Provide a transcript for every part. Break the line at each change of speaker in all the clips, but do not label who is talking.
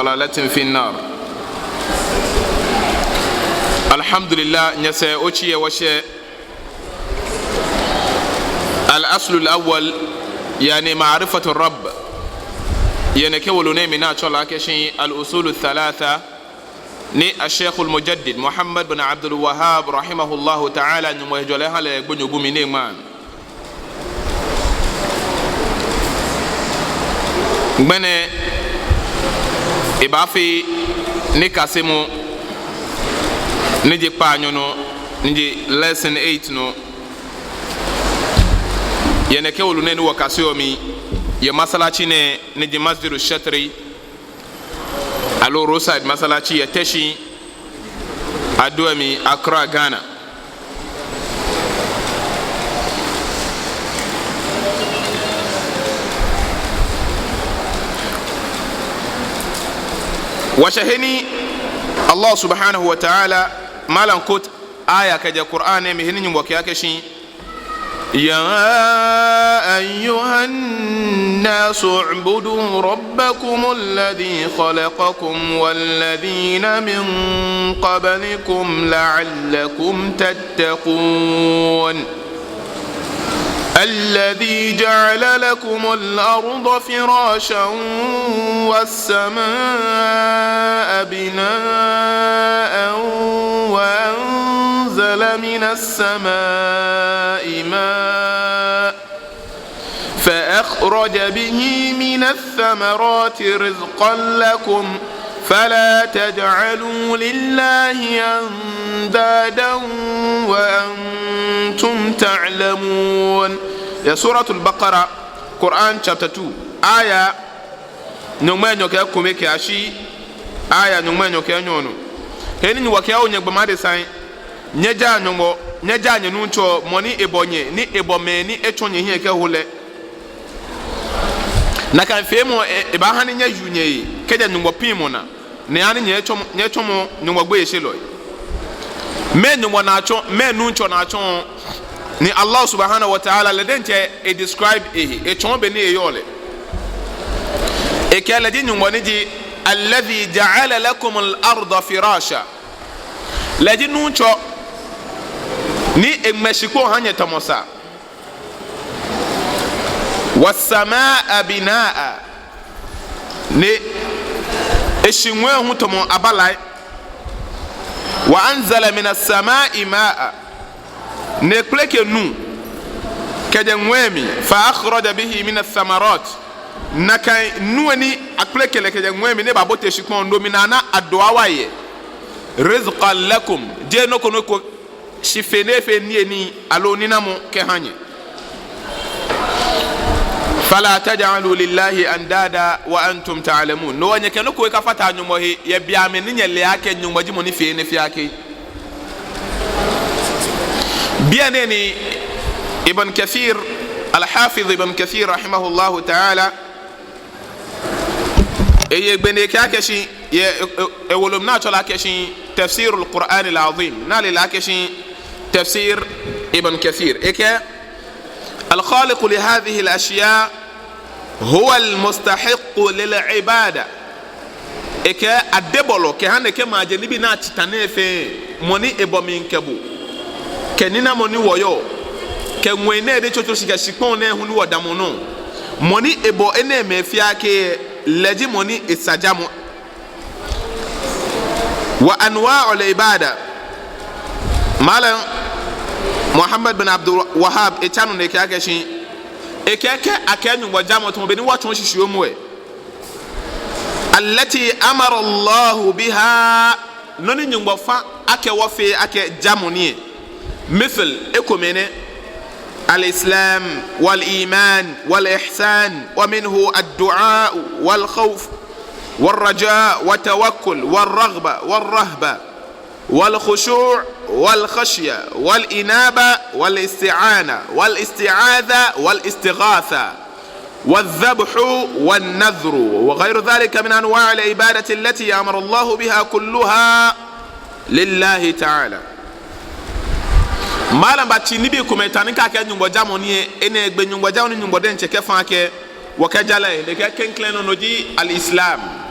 ضلالة في النار. الحمد لله نسى أوشي وشي. الأصل الأول يعني معرفة الرب، يعني كولوني من أشلا كشي الأصول الثلاثة ni الشيخ المجدد محمد بن عبد الوهاب رحمه الله تعالى نموهجلها لبن يبومي مان بني إبافي نكاسمو نجي بانيونو نجي lesson 8 no ينكي ولونين وكاسيومي يمسالاتي نجي مسجد الشتري alo roadside masalaci ya tashi Aduami Accra Ghana. Washaheni Allah subhanahu wa ta'ala malan kot aya kaja Qur'ane mihini nyumboke yake shi يا أيها الناس اعبدوا ربكم الذي خلقكم والذين من قبلكم لعلكم تتقون الذي جعل لكم الأرض فراشا والسماء بناء وأنزل من السماء ماء فأخرج به من الثمرات رزقا لكم فلا تجعلوا لله أندادا وأنتم تعلمون. يا سورة البقرة قرآن chapter 2 آية نمانيو كيا كوميكي أشي آية نمانيو كيا نيونو هني نوكياو نيغبمادي ساين nyeja nyongo nyeja nyenuncho moni ebonye ni ebomeni echonye hie ke hole na kan femo e ba hani nya junye keja nyongo pimona ne ani nyechomo nyongo gbe shelo me nyongo na acho me nuncho na acho ni Allah subhanahu wa ta'ala ledente e describe e chombe ni eyole e kala di nyongo ni di alladhi ja'ala lakum al-ardha firasha ladi nuncho ni emeshiko hanye tamosa wasamaa binaa ni eshimwe hutomo abalai wa anzala minas samai maa ne kleke nu kede nwemi fa akhraja bihi minas thamarat nakai nuani akleke le kede nwemi ne babote shikon dominana adwa waye rizqan lakum je no kono ko shifene fe nieni alo ninamo ke hanye fala taj'alu lillahi andada wa antum ta'lamun no wanye keno ko ka fata nyumo he ye biame ni nyele yake nyumo ji moni fe ne fi yake biane ni ibn kathir al-hafiz ibn kathir rahimahullah ta'ala eye gbene kake shi ye ewolumna chola ke shi تفسير القرآن العظيم نالي لاكشي تفسير ابن كثير إيكا الخالق لهذه الأشياء هو المستحق للعبادة إيكا الدبولو كهانة كما جنبي ناتي تنفي مني إبو من كبو كنينا مني ويو كموينة دي چوتو شكا شكون هنو ودامونو مني إبو إنه مفياكي لجي مني إساجامو وأنواع العبادة مالا محمد بن عبد الوهاب اتانو نكاكشي اكاكا اكانو وجامتو بني واتو شيشيومو التي امر الله بها نوني نيمبوفا اكا وفي اكا جاموني مثل اكوميني الاسلام والايمان والاحسان ومنه الدعاء والخوف والرجاء والتوكل والرغبة والرهبة والخشوع والخشية والإنابة والاستعانة والاستعاذة والاستغاثة والذبح والنذر وغير ذلك من أنواع العبادة التي أمر الله بها كلها لله تعالى. ما لم باتشيني بيكم يتانيكا كي نيمبو جاموني إني بي نيمبو جاموني نيمبو دين چكفان كي وكجالي لكي كنكلين نجي الإسلام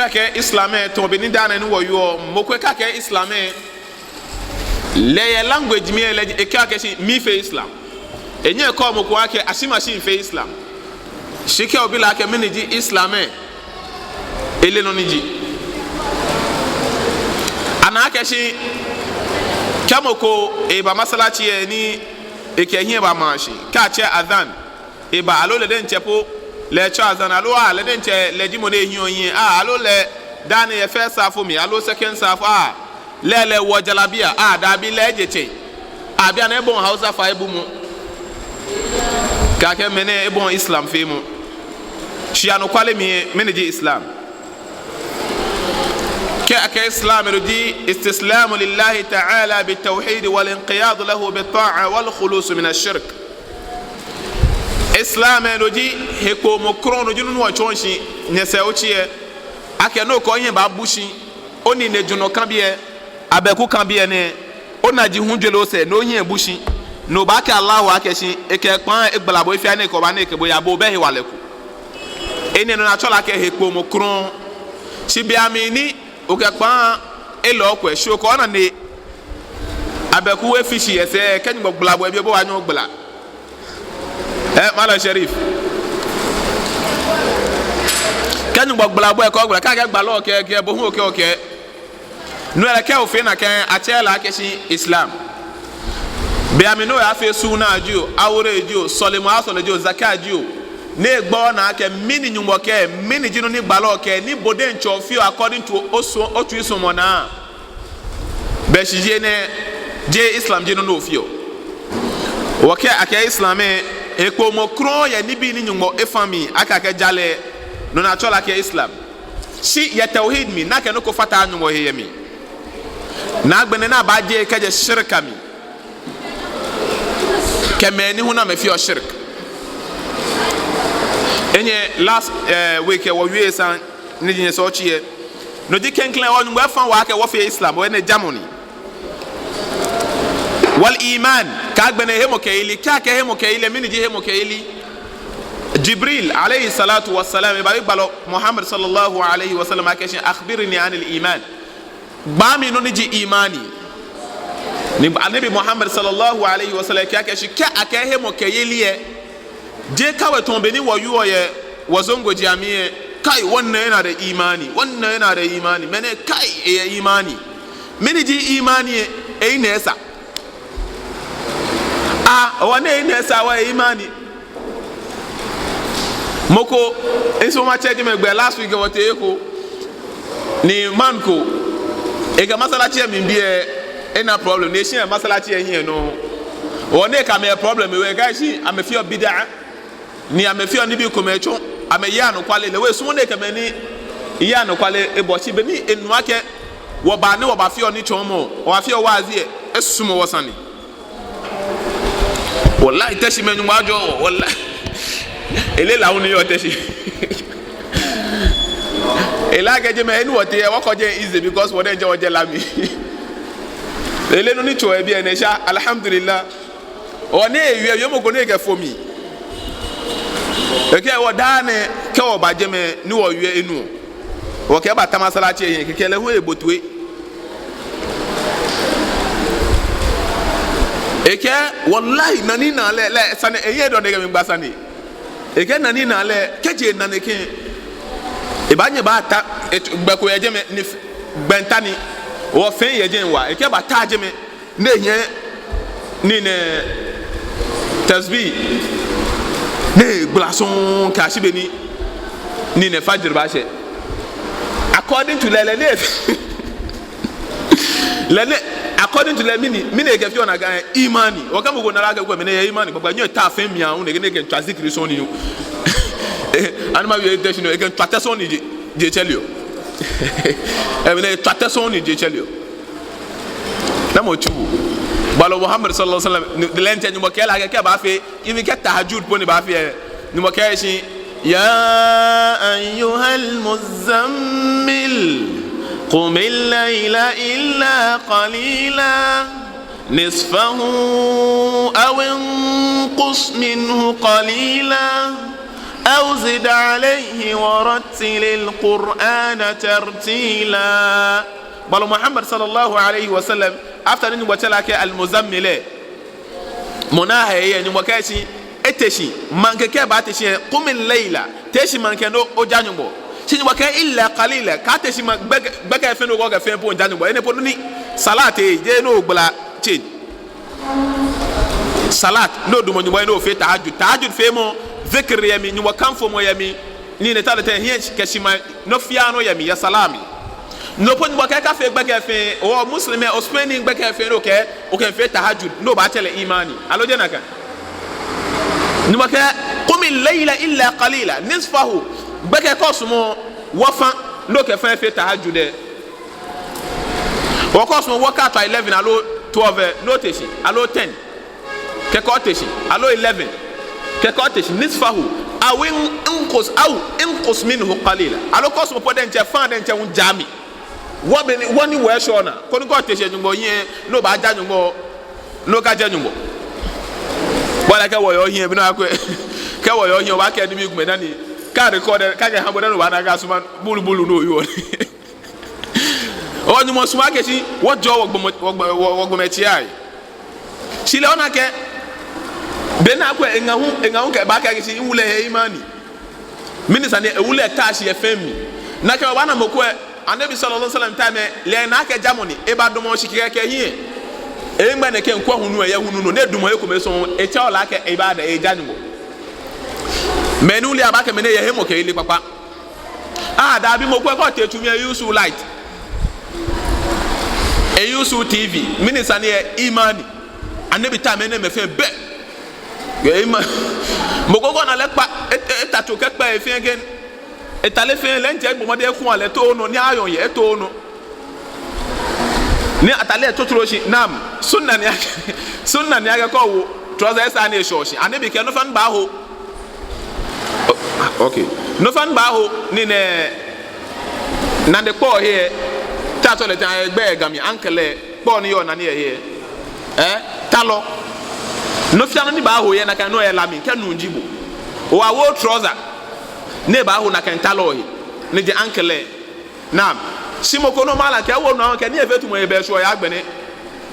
ke islame to be ni dana ni wo yo moko ka ke islame le language mi le e ka ke mi fe islam enye ko moko ake asima shi fe islam shike obi la ke miniji islame ele no niji ana ke shi kamoko e ba masalaci ni e ke hie ba mashi ka che adhan e ba alo le den chepo le cha azan alo a le den che le di mo ne hi oyin a alo le dan ye first half mi alo second half a le wo jalabia a da bi le jeche a bia na bon hausa fa ebu mu ka ke mene e bon islam fe mu shia no kwale mi meneji islam كإسلام ردي استسلام لله تعالى بالتوحيد والانقياد له بالطاعة والخلوص من الشرك إسلام ردي هكو مكرون جنون وشونشي نسأوشي أكنو كوني بابوشي أني نجنو كامبيه أبكو كامبيه نه أنا جهون جلوسه نوهي بوشي no ba ka Allah wa keshi e ke pan e gbala bo fi ane ko ba ne ke bo ya bo be he wale ku ene no na chola ke he ko mokron si bi amini o ke pan e lo ko e so ko na ne abeku we fishi ese ke ni gbala bo e bi bo wa nyo gbala mala sharif ke ni gbala bo e ko gbala ka ke gbala o ke bo hu o ke no ele ke o fi na ke achela ke shi islam be amino ya fe suna ajo awore ajo solemo asole ajo zakajo ne gbo na ke mini nyumbo ke mini jinu ni gbalo ke ni bode ncho fi according to otu isomo na be shije ne je islam jinu no fio woke ake islame ekpo mo kro ya ni bi ni nyumbo efami aka ke jale no na chola ke islam shi ya tauhid mi na ke no ko fata nyumbo he mi na gbene na ba je ke je shirka mi kemeni huna me fi o shirk enye last week wo wie san ni jinye so chie no di kenklen o ngwa fan wa ke wo fi islam we ne jamoni wal iman ka gbene hemo ke ili ka ke hemo ke ile mini ji hemo ke ili jibril alayhi salatu wassalam ba balo muhammad sallallahu alayhi wasallam akeshin akhbirni anil iman ba mi no ni ji imani ni anabi muhammad sallallahu alayhi wa sallam kya shi ka akahe mo kayeliye je kawe tombe ni woyu ye wazongo jami'e kai wannan yana da imani mene kai e imani mini ji imani e nesa wane nesa wa imani moko eso ma cheje me gbe last week wote eko ni manko e ga masala che mi bie ena problem nation masalachi ehie no one ka me problem we guys am fear bid'a ni am fear ni bi ko mecho am ya no kwale le we so ne ka me ni ya no kwale e bo chi be ni enu ake wo ba ne wo ba fear ni chomo wo fear wazi e esumo wosani wallahi tashi me nyuma jo wallahi ele la uni yo tashi ela ga je me enu wote e wo ko je easy because wo de je wo je lami ele no ni cho e bi ene sha alhamdulillah one ewie yo mo ko ne ke fomi e ke wo dane ke wo ba je me ni wo wie enu wo ke ba tamasala che yin ke kele hu ebotue e ke wallahi nani na le sane eye do ne ke mi gbasani e ke nani na le ke je na ne ke e ba nye ba ta gbe ko ye je me ni gbentani wo fen ye gen wa e ke ba taje me ne hie ni ne tasbih ne blason ka shi be ni ne fajr ba she according to lele according to le mini ke fi ona ga imani o ka mo go na ga go me ne imani gbagba nyo ta fen mi an ne ke twazikri so ni anima we de shino e ke twateson ni je chelio ebene twateson ni je chelio na mo chu balo muhammad sallallahu alaihi wasallam de lente ni mo ke la ke ba fe imi ke tahajjud poni ba fe ni mo ke shi ya ayyuhal muzammil qum al-layla illa qalila nisfahu aw inqus minhu qalila أو زد عليه ورتل القرآن ترتيلا. بل محمد صلى الله عليه وسلم after ni wachela ke almuzammile mona haye ni wakashi eteshi manke ke ba teshi qumil layla teshi manke no ojanyo si ni waka illa qalila ka teshi baka fe no go ga fe po ojanyo ene po ni salat e je no gbla chin salat no du mo ni no fe tahajjud fe mo zikr yami ni wakanfo mo yami ni ne tale ten hien keshima no fiano yami ya salami no pon waka ka fe gbaka fe o muslime o spending gbaka fe no ke o ke fe tahajjud no ba tele imani alo je naka ni waka qumil layla illa qalila nisfahu gbaka ko sumo wafa no ke fe tahajjud o ko sumo waka to 11 alo 12 no teshi alo 10 ke ko teshi alo 11 ke ko teshi nisfahu aw inqus minhu qalila alo ko sumo poden che fan den che un jami wani we shona ko ni ko teshi nyumbo yin no ba ja nyumbo no ka ja nyumbo wala ka wo yo yin bi no akwe ka wo yo yin wa ka di mi gume nani ka record ka ga hambo no ba na ga suma bulu no yo o nyumo suma ke si wo jo wo gbo mechi ai sile ona ke be na akwe engahu ke ba ka ke si wule he imani minisa ne wule tashi fm na ke wa na mokwe anabi sallallahu alaihi wasallam time le na ka jamoni e ba domo shikire ke hie e ngba ne ke nkwa hunu e ya hunu no ne dumo e ko meso e cha ola ke e ba da e janwo menuli abaka mene ye hemo ke ile papa da bi mokwe ko tetumi e use light e use tv minisa ne imani anabi time ne me fe be ye ima mokoko na le pa etatu ke pa e fi again etale fe le nje gbomode kun ale to no ni ayon ye to no ni atale totoro shi nam sunna ni aga ko wo trouser sa na shoshi anabi ke no fan ba ho okay no fan ba ho ni ne na de ko here tato le tan egbe gami ankele po ni yo na ni here talo no fiano ni ba ho ye na kan no ye lami ke nu njibo o awo trouser ne ba ho na kan talo he ne je ankele nam simoko no mala ke wo no ke ni efetu mo ye be so ya gbene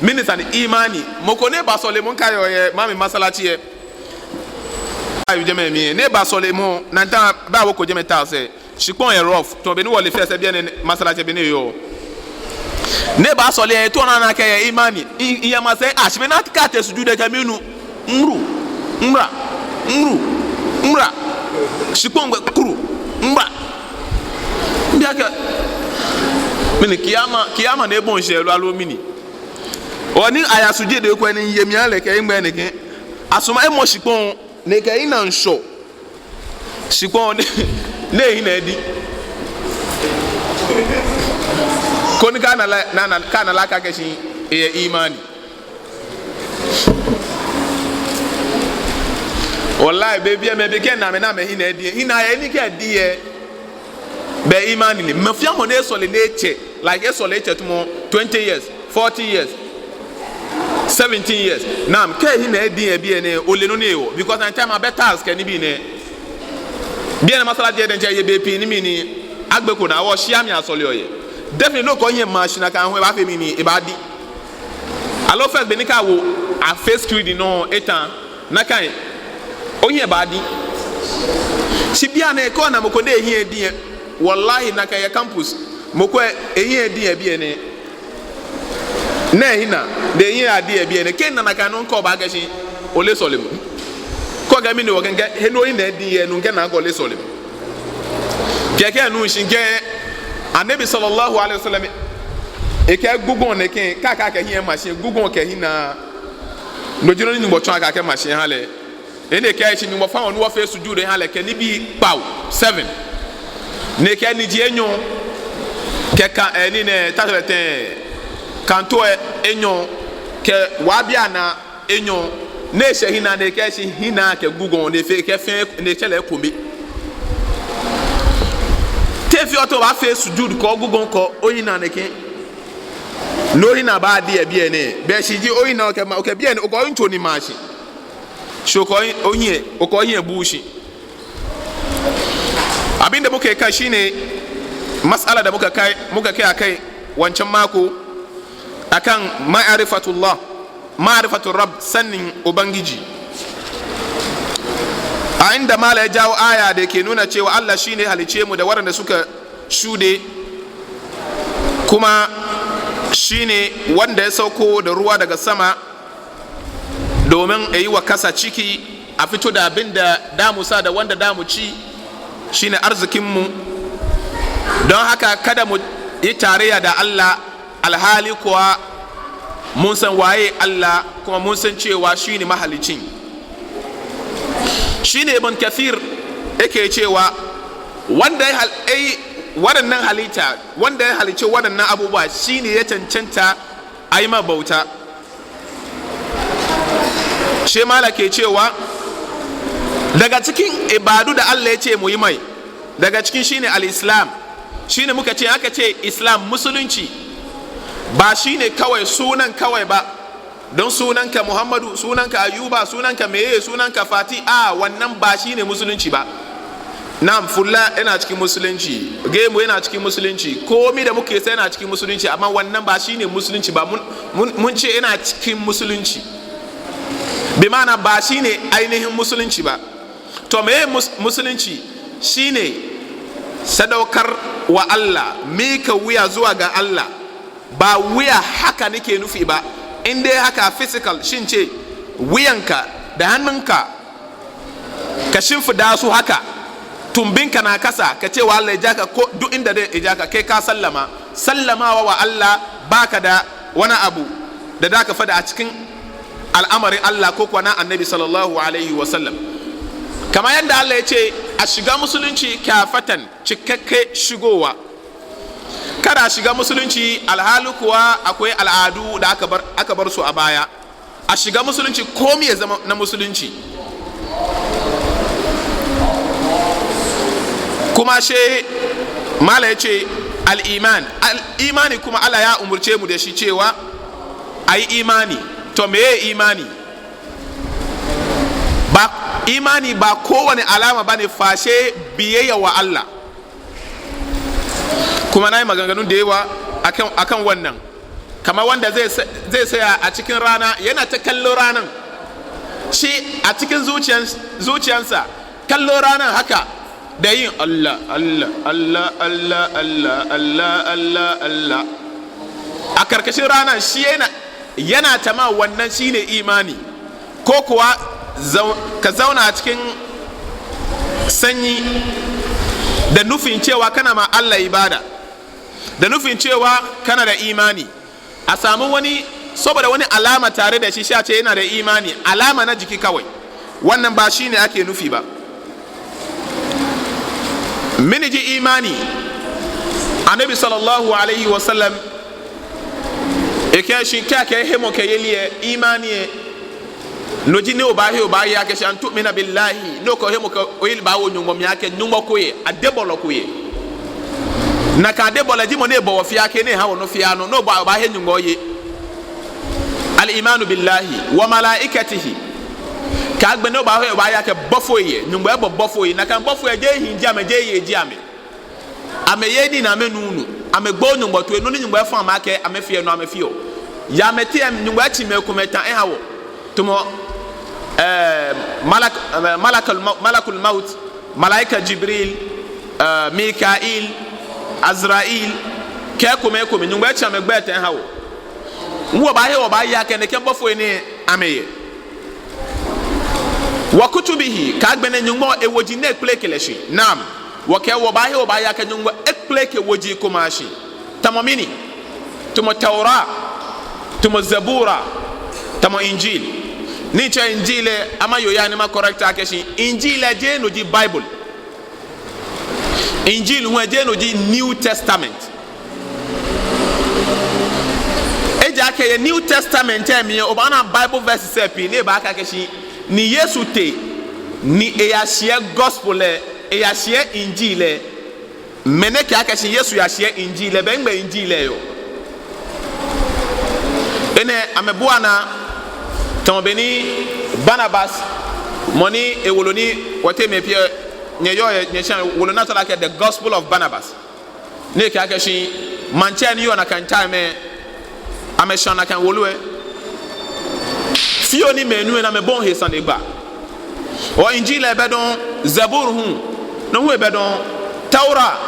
minister ni imani moko ne ba so le mo kan yo ye mami masalachi ye ayu je me ne ba so le mo na nta ba wo ko je meta se shipon e rough to be ni wo le fese bi ne masalachi be ne yo ne ba so le to na ke ye imani iya ma se ashbe na ka te sujude ke minu mra shipon gbe kuru mra mbiaka mini kiyama na ebon shelu alo mini oni aya sujede ko eni yemi ale ke ngbe nike asuma emo shipon ne ke ina nsho shipon ne ina edi koni kana la ka ke shi e imani wallahi baby me be ken na me hina edi hina eni ke edi e be imani ni mafia mo ne so le neche like eso le chetu mo 20 years 40 years 17 years nam ke hina edi e bi ene ole no ne wo because na time better ask ni bi ne bi ene masala je den je ye be pi ni mi ni agbeko na wo shia mi asole oye definitely no ko yin machine kan ho e ba fe mi ni e ba di alo first be ni ka wo a face screen no etan na kan onye ba di si bia na ko na moko na ehie edi wallahi na kaya campus moko ehie edi e bi ene na ehina de ehie adi e bi ene ken na kan no ko ba gashi ole solem ko ga mi ne wo kenga he no ina edi e no nge na ko ole solem keke nu shinge anabi sallallahu alaihi wasallam e ke gugun ne ken ka hie machine gugun ke hina no jino ni mbo twa ka ke machine hale ene ke chi nyumba fa onu wa fe sujude hale ke ni bi paw 7 ne ke ni ji enyo ke ka eni ne tatlete kanto enyo ke wa bia na enyo ne she hina ne ke chi hina ke gugun ne fe ke fe ne chele kombi te fi oto wa fe sujude ko gugun ko oyina ne ke no hina ba di e bi ene be shi ji oyina o ke bi ene o ko ncho ni mashi shoko onye okoye bushi abinda muka kai shine mas'ala da muka kai akai wancan mako akan ma'rifatul rabb, sannin ubangiji, a inda mala ya jawo aya da ke nuna cewa Allah shine halice mu da waɗanda suka shude, kuma shine wanda ya sauko da ruwa daga sama domin a yi wa kasa ciki, a fito da abin da damu sa da wanda damu ci, shine arzikinmu. Don haka kada mu yi tarayya da Allah, alhali kuwa mun san waye Allah, kuma mun san cewa shine mahalicin. Shine Ibn Kathir yake cewa wanda ya waɗannan halitta, wanda ya halice waɗannan abubuwa shine ya cancanta a yi bauta. Shi mala ke cewa daga cikin ibadu da Allah ya ce mu yi mai, daga cikin shine al-islam. Shine muka ce, aka ce islam, musulunci, ba shine kawai sunan kawai ba, don sunanka Muhammadu, sunanka Ayuba, sunanka meye, sunanka Fati, wannan ba shine musulunci ba. Na'am, fulla yana cikin musulunci, gemu yana cikin musulunci, komi da muke sai yana cikin musulunci, amma wannan ba shine musulunci ba. Mun ce yana cikin musulunci, bi ma'ana ba shine ainihin musulunci ba. To meye musulunci? Shine sadaukar wa Allah, mika wuya zuwa ga Allah, ba wuya haka nake nufi ba. In dai haka physical, shin ce wuyanka da hannunka ka shimfida su haka, tumbinka na kasa, ka ce wa Allah ya jaka, ko duk inda dai ya jaka, kai ka sallamawa wa Allah, baka da wani abu da da ka fada a cikin al'amarin Allah ko kuwa na annabi sallallahu alaihi wasallam. Kama yadda Allah ya ce a shiga musulunci kafatan, cikakke shigowa, kada shiga musulunci alhali kuwa akwai al'adu da aka bar su a baya. A shiga musulunci komai ya zama na musulunci. Kuma she mala ya ce al'imani kuma Allah ya umurce mu da shi cewa a yi imani. To meye imani? Ba imani ba kowane alama ba ne fashe biyayya wa Allah. Kuma na yi maganganun da yawa akan wannan, kama wanda zai saya a cikin rana, yana ta kallo ranan, shi a cikin zuciyansa kallo ranan haka da yin Allah Allah Allah Allah Allah Allah Allah Allah a karkashin ranan, shi yana tama wannan shine imani. Ko kuwa ka zauna a cikin sanyi da nufin cewa kana ma Allah ibada, da nufin cewa kana da imani, a samu wani saboda wani alama tare da shi, sha ce yana da imani, alama na jiki kawai, wannan ba shine ake nufi ba. Mini ji imani, annabi sallallahu alaihi wasallam eke shi kake hemo ke yeliye imani no ji ne oba ya ke shan tu'mina billahi no ko hemo ko oyil ba wo nyungom ya ke nyungbo koye adebolo koye na ka adebolo ji mo ne bo fia ke ne ha wo no fia no ba he nyungbo ye. Al imanu billahi wa malaikatihi ka gbe no ba ya ke bofoye nyungbo e bofoye na kan bofoye je hinji ame je ye ji ame ye di na menunu ame gbo nyungbo to no nyungbo e fa ma ke ame fie no ame fie o ya mete am nyungbo achi me kumeta e ha wo tumo malakul maut, malaika Jibril, Mikail, Azrail, ke kome nyungba echa me gbe ten hawo wo ba ya ke ne ke bofo ni ameye wa kutubihi ka gbe ne nyungba ewoji ne ekplekeleshi nam wo ke wo ba ya ke nyungba ekpleke woji kumashi tamamini tumo taura tumo zabura tumo injil ni cha injile ama yoyani ma correct akeshi injile je no di bible, injil hu je no di new testament. Eja ke new testament mi obana bible verse sepi ne ba ka keshi ni yesu te ni eya share gospel eya share injile mene ke akeshi yesu ya share injile be ngbe injile yo ene amebuana tombeni Barnabas moni ewoloni wote me pie nye yo nye chan wolo na tola ke the gospel of Barnabas ne ka ke shi manche ni yo na kan time ame shan na kan wolo e fio ni menu na me bon he san egba o injil e be don zabur hu no hu e be don taura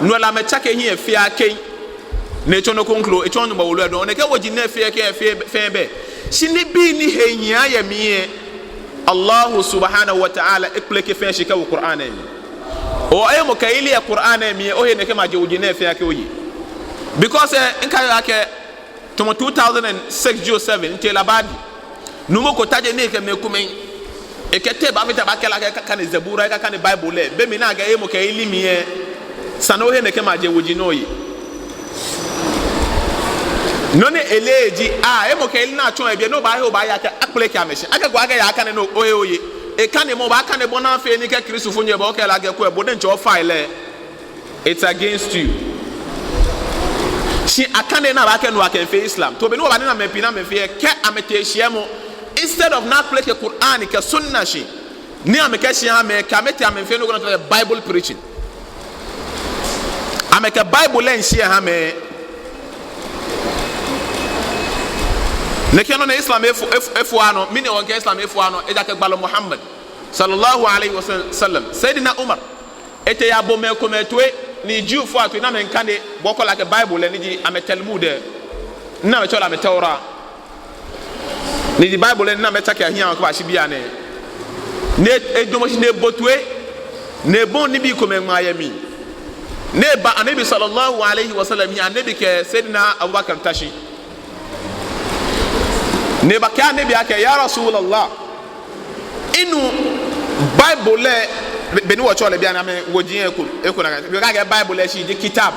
no la me chake hi e fia ken ne chono konklo e chono ba wolo e don ne ke woji na fia ke fe be shini bi ni he hia ya miye Allah subhanahu wa ta'ala ipleke fe shi ka Qur'an e o ay mo kayili ya Qur'an e miye o he ne ke ma je woji na fia ke oyi because in ka ya ke to 2006 07 inte labadi numo ko taje ne ke me kumen e ke te ba vita ba ke la ke kan zabura ka kan bible le be mi na ga e mo kayili miye sano he ne ke ma je woji no yi none eleji e mo ke na chon e bi no ba he o ba ya ka apple ka meshi aka gwa ga ya aka ne no oye e kan mo ba kan bo na fe ni ke Kristo nye ba o ke la ga ko e bo de ncho file it's against you shi aka ne na ba ke no aka fe Islam to be no ba na me pina me fe ke amete hia mo instead of not play ke Quran ke sunna shi ni ameke hia me ka mete amfe no go na Bible preaching ameke Bible en hia ha me nekeno na Islam efu ano mini on ke Islam efu ano e jake gbalo Muhammad sallallahu alaihi wasallam Sayyidina Umar ete ya bo me ko metwe ni Jew fu atu na men kane boko la ke Bible le ni ji ame Talmud na me chola me Torah ni di Bible le na me take ahia ko ba shibia ne edomo shi ne botwe ne bon ni bi ko me mayami ne ba anabi sallallahu alaihi wasallam ya anabi ke Sayyidina Abubakar tashi ne ba ka ne bi ake ya Rasulullah inu Bible le beni wo chole bia na me wojin eku na ka Bible le shi di kitab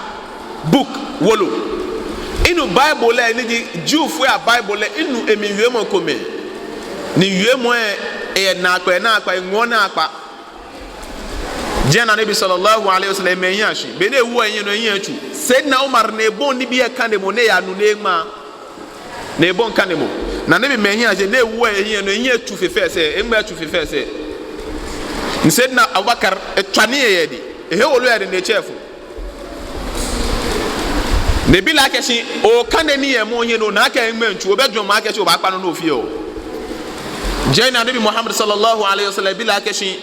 book wolo inu Bible le ni di Jew fu ya Bible le inu emiwe mo kome ni yue mo e na akpa ngo na akpa jena nabi sallallahu alaihi wasallam me yan shi beni ewu yin no yin atu Sayyidina Umar ne bon ni bi e kan de mo ne ya nu ne ma ne bon kan de mo na ne me hia je ne wu ehia no hia tu fefe se engba tu fefe se Sayyidina Abubakar etwane yedi ehe wolu yedi ne chefu ne bi la keshi o kanani ye mo hia no na ka engba ntu obedwo ma keshi o ba kpa no no fie o jaina nabi Muhammad sallallahu alaihi wasallam bi la keshi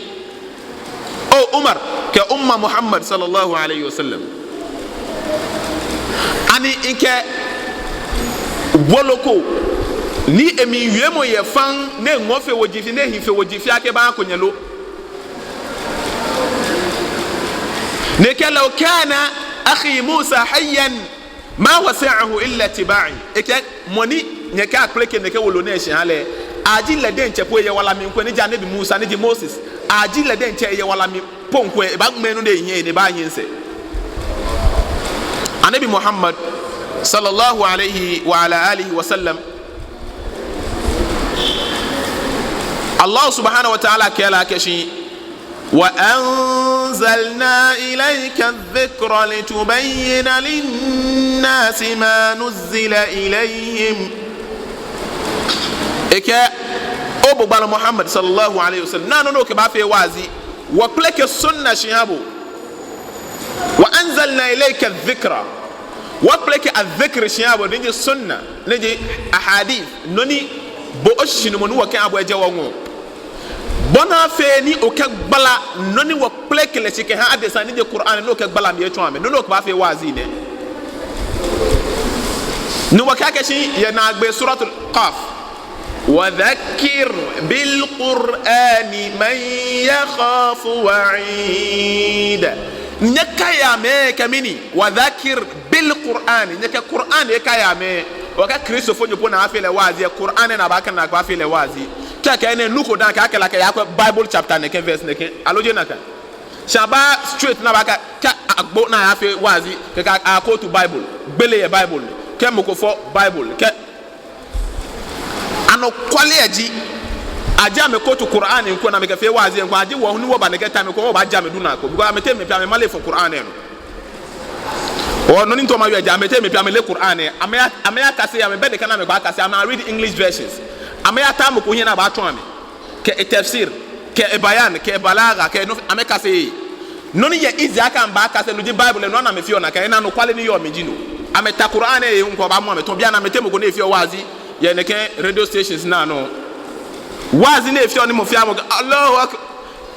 o Umar ke umma Muhammad sallallahu alaihi wasallam ani inke woloko ni emi wiemo ye fan ne ngofe wojifi ne hife wojifi ake ba akonyelo ne kala kana akhi Musa hayyan ma wasi'ahu illa tibai eke moni ne ka pleke ne ke wolo ne hale aji le den chepo ye wala mi nko ne ja ne bi Musa ne di Moses aji le den che ye wala mi ponko e ba menu ne yin ne ba yin se anabi Muhammad sallallahu alaihi wa ala alihi wa sallam Allah subhanahu wa ta'ala kela keshi wa anzalna ilayka adh-dhikra litubayyana lin-nasi ma nuzzila ilayhim eke obugbala Muhammad sallallahu alayhi wa sallam nano ke ba fe wazi wa pleke sunna shihabu wa anzalna ilayka adh-dhikra wa pleke adh-dhikr shihabu ni sunna ni ahadith noni bo oshinu mo nuwa kan abo eje wonwo bona fe ni o ka gbala noni wo pleke le chike ha adesa ni de Qur'an no ka gbala mi eto ame no ko ba fe wazi ne no wa ka kashi ya na gbe suratul Qaf wa dhakkir bil Qur'ani man yakhafu wa'id nyaka ya me kamini wa dhakkir bil Qur'ani nyaka Qur'an e ka ya me wa ka Kristo fo nyopo na afele wazi Qur'an na ba kan na ba afele wazi ka ene nuko dan ka akela ka yakwa Bible chapter ne ke verse ne ke aloje na ka shaba straight na ba ka agbo na afi wazi ka akotu Bible gbele ye Bible ke moko fo Bible ke ano kwale aji aja me kotu Quran nko na me ka fe wazi nko aji wo hu wo ba ne ke time ko wo ba ja me du na ko because amete me pia me male fo Quran no o no ni to ma wi aja amete me pia me le Quran amaya kase ya me be de kana me ba kase am read English versions amaya ta mo ko hina ba to ame ke tafsir ke bayan ke balaga ke no ameka se no ni ye easy aka mba aka se no di bible no na me fio na ka na no kwale ni yo mejino ameta Quran e nko ba mo ameto bia na metemo ko na fio wazi ye ne ke radio stations na no wazi na fio ni mo fia mo Allahu akbar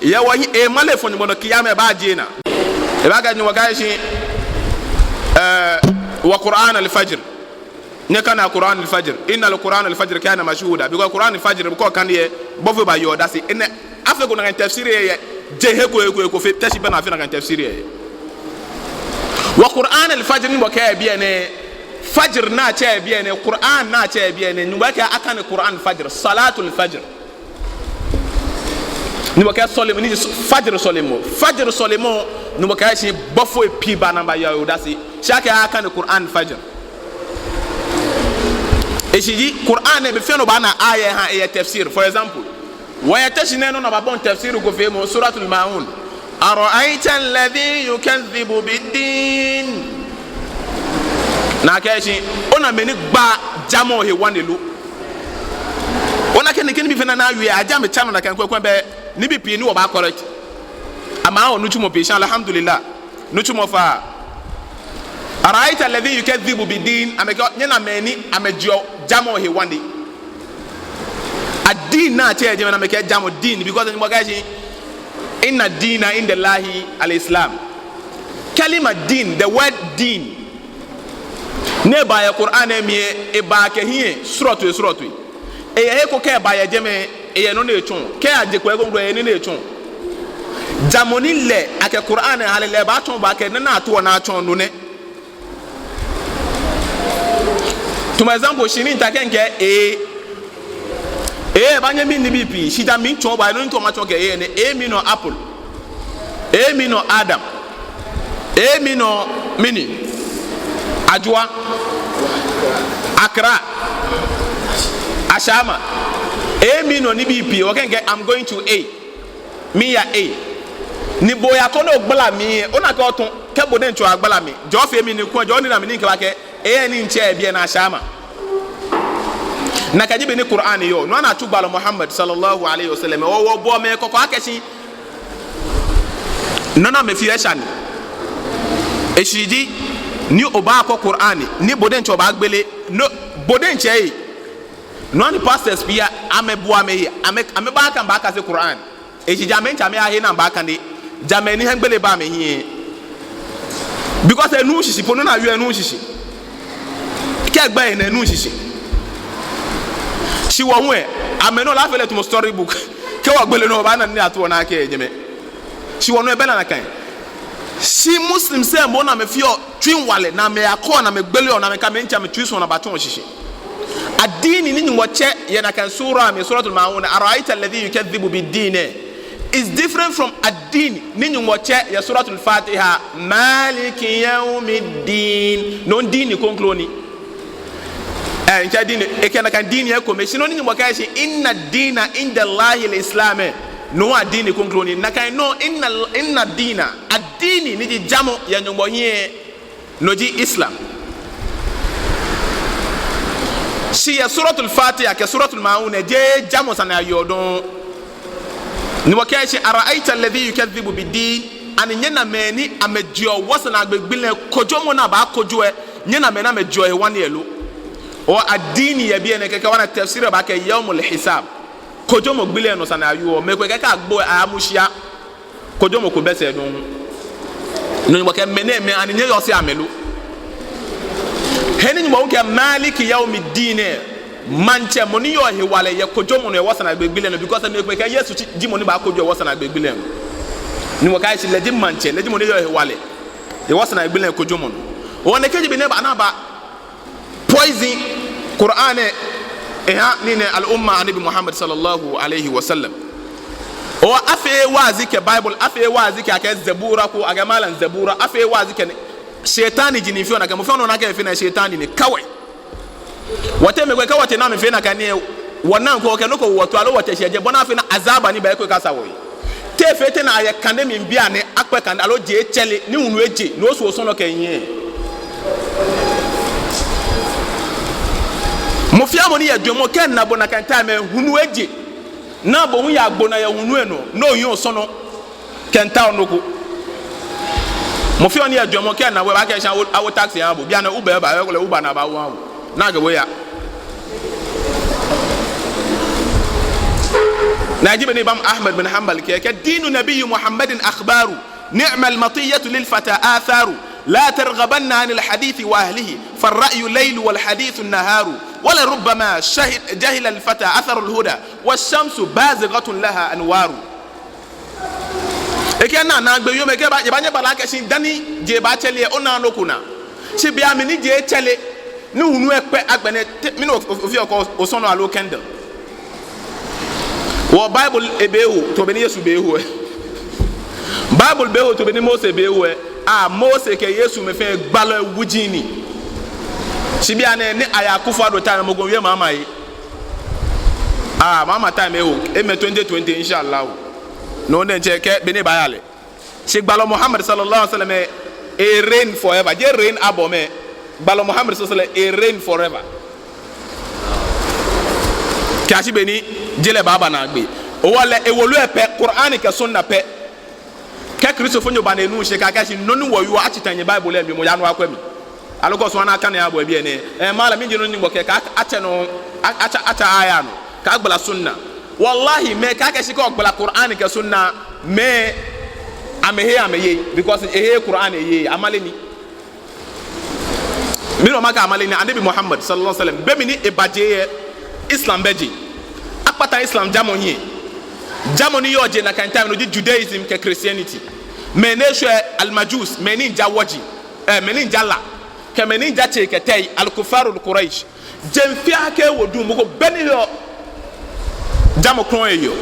ya wa e male fo ni mo no kiyama ba jina e ba ga ni wa ga shi wa Quran al-fajr ne kana Quran al-fajr inna al-Quran al-fajr kana mashhuda because Quran al-fajr ko kan ye bofu ba yo dasi ene afe ko na tafsir ye je ko fe tashi bana fe na tafsir ye wa Quran al-fajr ni boka biya ne fajr na cha biya ne Quran na cha biya ne boka akan Quran fajr salatul fajr ni boka solemo ni fajr solemo ni boka shi bofu pi bana ba yo dasi shaka akan Quran fajr eshiji Quran e be feno bana aya ha e tafsir for example wa yatashina no na babon tafsir go fe mo suratul maun ara'aita alladhi yukaththibu bid-din na kashi ona meni gba jamo he wanelu ona ken bi fena na wi aja me chano na kan kwekwen be ni bi pi ni wo ba correct ama onu chumo pe insha alhamdulillah nu chumo fa araita alladhi yukaththibu bid-din ameka nyana meni amejo jamo he wandi ad-din na che je na meka jamo din because ni magaji inna dina inda Allahi al-islam kalima din the word din ne ba ya Qur'an e mi e ba ke hiye suratu e ye ko ke ba ya jeme e ye no ne chun ke aje ko ego e ne chun jamoni le ake Qur'an halele ba chun ba ke na to na chun no ne to example shini ntakenke banye mi ni bipi shida mi chon ba no to ma chon ke ne mi no apple mi no adam mi no mini ajwa akra ashama mi no ni bipi o kenke I'm going to A mi ya A ni boya ko no gbala mi ona ka otun ke boden cho agbala mi jo fe mi ni ko jo ni na mi ni ke ba ke ni nche bia na ashama na kajibe ni Qur'an yo no na tubala Muhammad sallallahu alaihi wasallam wo bo me ko akeshi nana me fi eshani eshiji ni oba ko Qur'an ni boden cho ba gbele no boden che no ni pastors bia amebu ame ba kan ba ka se Qur'an eshiji ame ncha me ahe na ba kan ni jame ni hengbele ba me hi because enu shishi pono na yu enu shishi ke gba enu shishi si wo hu e ameno la fele to story book ke wa gbele no ba na ni ato na ke nyeme si wo no e bela na kan si muslim say mo na me fio twin wale na me akọ na me gbele o na me ka me ncha me twiso na baton shishi adini ni wo che ye na kan suratul maun araita alladhi yukaththibu bid-din is different from ad-din ni wo che ya suratul fatiha maliki yawmiddin non dini konkloni ncha dini ekena kan dini ya kome sino ni mwaka shi inna dina inda Allahi al-islam no adini konkloni na kan no inna dina ad-dini ni jamo ya nyombo hie noji islam si ya suratul fatiha ke suratul maun je jamo sana yodon ni mwaka shi ara'aita alladhi yukaththibu bid-din an nyena meni amejo wasana agbegbile kojomo na ba kojoe nyena mena mejo e wan yelo o adini ya biene keke wana tafsiri ba ke yawmul hisab kojomo gbile no sana ayu me keke ka gbo amushia kojomo ko bese don no mo ke mene me ani nyo se amelu heni mo ke maliki yawmiddin manche moni yo he wale ye kojomo no e wasana gbele no because me keke yesu ji moni ba kojo wasana gbele no ni mo ka shi leji manche leji moni yo he wale e wasana gbele kojomo no o ne keji be ne ba na ba poison Qur'an nini al-umma anabi Muhammad sallallahu alaihi wasallam o afe wazi ke Bible afe wazi ke ake zabura ko aga malan zabura afe wazi ke shetani jini fiona ke mfano na ke fina shetani ni kawai wate me kwa wate na me fina ka ne wannan ko ke no ko wato alo wate sheje bona fina azaba ni ba ko ka sawo te fete na aye kande mi bia ne akpe kan alo je chele ni unu eje no so so no ke yin mo fia mo ni ya dwomo ken na bona kan time hunu eje na bo hu ya gbona ya hunu eno no yin osono kenta onoko mo fi oni adwomo ke na we ba ke shan awo taxi abo bia na uber ba we uber na ba wo na ga we ya ناجب الإمام أحمد بن حنبل كدين نبي محمد أخبار نعم المطية للفتى آثار لا ترغبن عن الحديث وأهله فالرأي الليل والحديث النهار ولربما جهل الفتى أثر الهدى والشمس بازغة لها أنوار ekena na gbe yome ke ba je bala ke sin dani je ba chele ona nokuna si bia mi ni je chele ni hunu epe agbene mi no ofi oko osono alo candle wo bible ebehu to be ni yesu behu bible behu to be ni mose behu mose ke yesu me fe gbalo wujini si bia ne ayakufa do time mo go wie mama yi mama time ehu e me 2020 inshallah no ne cheke beni bayale si gbalo muhammad sallallahu alaihi wasallam e reign forever je reign abome gbalo muhammad sallallahu alaihi wasallam e reign forever kashi beni jele baba na gbe o wala ewolu epe qur'an ke sunna pe ke kristo fonyo ba na enu she ka kashi nonu wo yu achitanye bible le mi mo yanu akwami aloko so na aka na abo bi ene mala mi jeno ni mo ke ka ache no acha aya no ka gbala sunna wallahi me ka kashi ko gbala qur'an ke sunna me ameye because qur'an amaleni mi no maka amaleni anabi muhammad sallallahu alaihi wasallam be mi ni ebaje islam beji akpata islam jamoni yo je na kan time no di judaism ke christianity menesho al majus menin jawaji menin jalla ke menin jache ke tay al kufarul quraish jemfia ke wodu mo ko beni yo jamo kron yo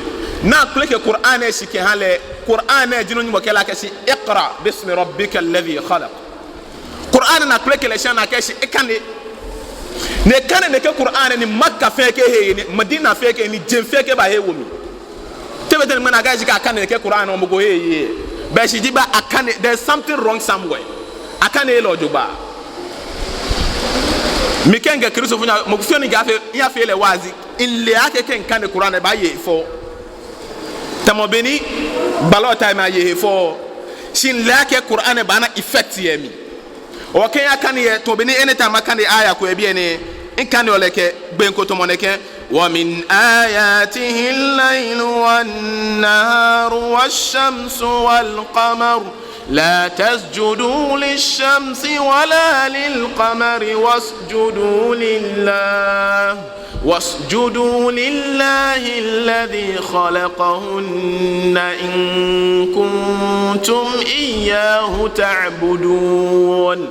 na pleke qur'an e shike hale qur'an e jinu mo kala ke si iqra bismi rabbikal ladhi khalaq qur'an na pleke le shana ke si ikane ne kane ne ke qur'an ni makka feke he ni madina feke ni jem feke ba he womi tebe den mana gaji ka kane ne ke qur'an mo go he ba shi jiba akane there's something wrong somewhere akane lo joba mi kenga kristo funya mo fioni gafe ya fele wazi in le ake ken kane qur'an ba ye fo tamo beni balota ma ye fo shin le ake qur'an ba na effect ye mi o ken akane ye to beni anytime akane aya ko e bi ene in kan oleke gbenko to moneke wa min ayatihi al-laylu wan-naharu wash-shamsu wal-qamaru la tasjudu lish-shamsi wala lil-qamari wasjudu lillahi alladhi khalaqahunna in kuntum iyyahu ta'budun.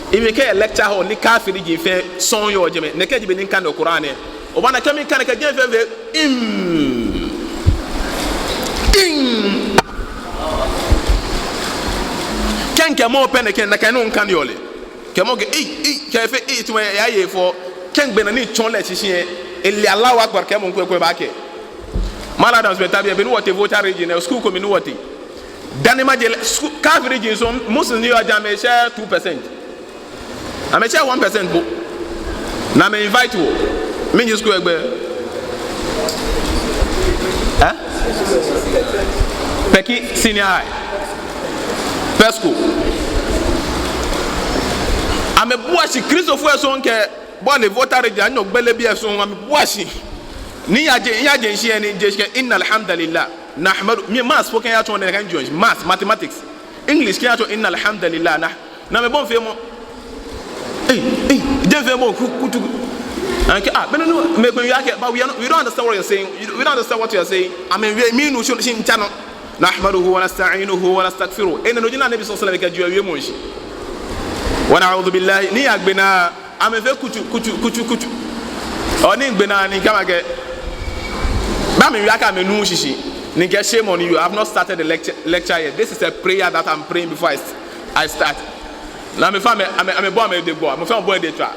If you lecture ho ni kafiri ji fe son yo jeme ne ke jibe ni kan Qur'an e o bana kemi kan ke je fe ken ke mo pe ne ken na kan no kan yo le ke mo ge ke fe to ya ye fo ken gbe na ni chon le chichi e Allahu akbar ke mo ko ba ke mala dans be tabi be no wote voter region school ko mi no wote danima je kafiri ji so muslim ni yo jame share 2%. I'm a share 1% book. Now I invite you. Me just go egbe. Peki senior high. First school. I'm a buashi Christopher so nke born a voter region no gbele bi so I'm buashi. Ni ya je shi eni je innal hamdalillah nahmadu me math spoken ya to kan join mathematics English kan ya to innal hamdalillah na me bon fe mo kutu okay but we don't understand what you're saying. We don't understand what you're saying. I mean we no shin channel nahmaduhu wa nasta'inuhu wa nastaghfiruh ene no jina nabi sallallahu alaihi wasallam ka juwa monshi wa na'udhu billahi ni agbena ame fe kutu oni gbena ni kama ke ba me wi aka me nu shishi ni get shame on you. I have not started the lecture yet. This is a prayer that I'm praying before I start. Na me fam ame bo ame de bo mo fam bo de twa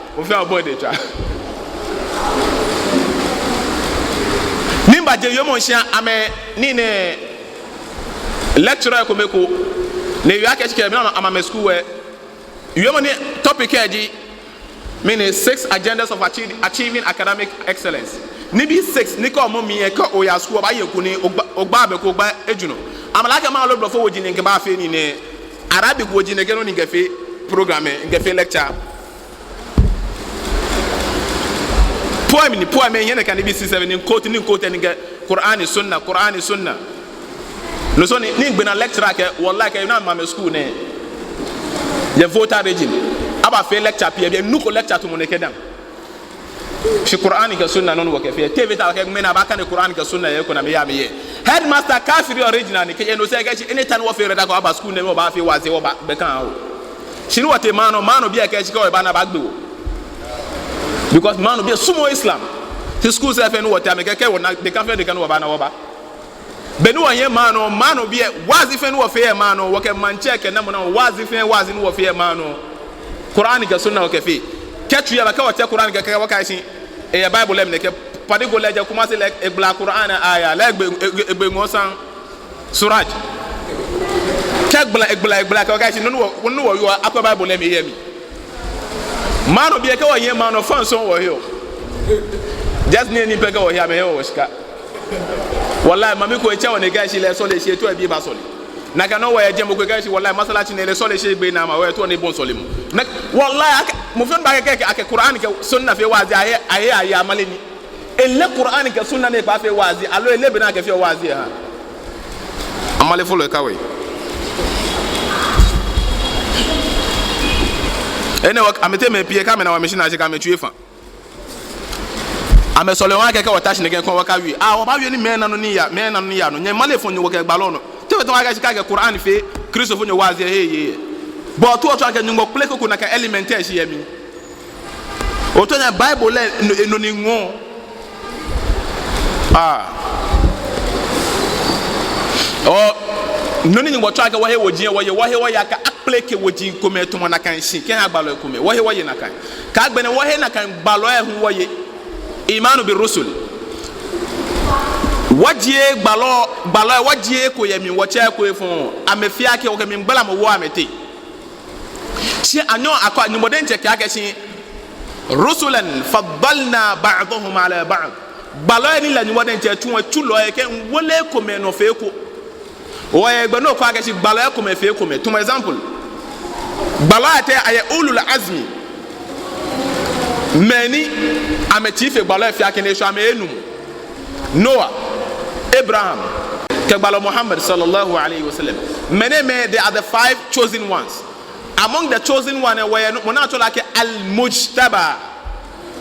nimba je yo mo hia ame ni ne lecturer ko meko ne wi aka chike me na ama me school we yo mo ni topic eji meaning 6 agendas of achieving academic excellence. Nibi 6 niko mo mi e ka o ya school ba ye kuni ogba be ko gba ejuno amalaka ma lo blo fo wojini nke ba fe ni ne Arabic wojini ke no ni ngefe programme ngefe lecture poem yene kan bi 67 ni quote ni Qur'an sunna no so ni gbena lecturer ke wallahi ke na ma me school ne ye voter regime aba fe lecture pia bi nuko lecture to mo ne kedam shi Qur'an ka sunna non wo ke fe tv ta ke mena ba kan Qur'an ka sunna ye ko na me ya me ye headmaster kafiri original ni ke no se ke anytime wo fe reda ko aba school ne wo ba fe waze wo ba be kan o shi ni wote mano bi ke shi ko ba na ba gbe wo because mano bi sumo Islam the school se fe no wote am ke wo na de kan fe de kan wo ba na wo ba benu wanye mano bi wazi fe no wo fe mano wo ke manche ke na mo na wazi no wo fe mano Qur'an ka sunna wo ke fe ketu ya baka wote Qur'an ka waka shi e Bible lem ne ke padi go leja kuma se le egla Qur'an aya le egbe ngosan suraj egla ka waka shi no wo yo akwa Bible lem yemi mano bi ka wanye mano fanson wo yo just ni peka wo ya me yo shika wallahi mami ko echa woni gashi le so le she to e bi ba so le na ka no wo ye jembo ko gashi wallahi masala chi ne le so le she gbe na ma wo to ni bon so le mu na wallahi mo fen ba ke ake Qur'an ke sunna fe wazi aye amaleni elle Qur'an ke sunna ne ba fe wazi alo ele be na ke fe wazi ha amale fo le kawe ene wa amete me pie ka me na wa machine a je ka me tuefa ame sole wa keke watashi nege kon waka wi wo ba wi ni me na no ni ya no nye male fo nyu wo ke gbalo no te we to wa ka ke Qur'an fe Kristo fo nyu wazi he bo to aka nyu play ko na ka elementaire shi yemi o to nya Bible le no ni ngo no ni ngo to aka wo he wo ya ka play ke wo jin ko me to na kan shi ke agbalo ko me wo he na kan ka agbene wo he na kan gbalo hu wo ye imanu bi rusul wajie gbalo wajie ko yemi wo cha ko efun amefia ke o ke mi gbala mo wo amete si anyo akwa nyumoden che ka shi rusulan faddalna ba'dhum ala ba'd gbalo ni la nyumoden che tun tulo e ke wole ko me no fe ko o e gbe no kwa ke shi gbalo e ko me fe ko me to example gbalo ate ay ulul azmi many ametife gbalo fi akene so amenu Noah, Abraham, kegbalo Muhammad sallallahu alaihi wasallam many they are the 5 chosen ones. Among the chosen one were monato like al mujtaba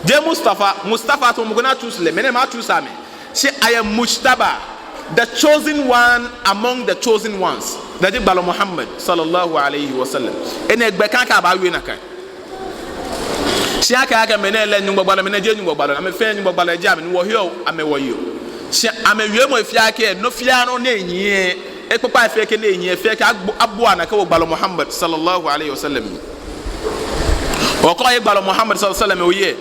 de Mustafa to mugona tusle many ma tusame she I am mujtaba, the chosen one among the chosen ones. That is gbalo Muhammad sallallahu alaihi wasallam ene gbe kan ka ba wi na kan si aka menele nyumba gbalo meneje nyumba gbalo ame fe nyumba gbalo eja me wo hio ame wo yo si ame wie mo fi aka no fia no na enyi e papa fe ke na enyi fe ke abu ana ka wo gbalo Muhammad sallallahu alaihi wasallam o ko ye gbalo Muhammad sallallahu alaihi wasallam o ye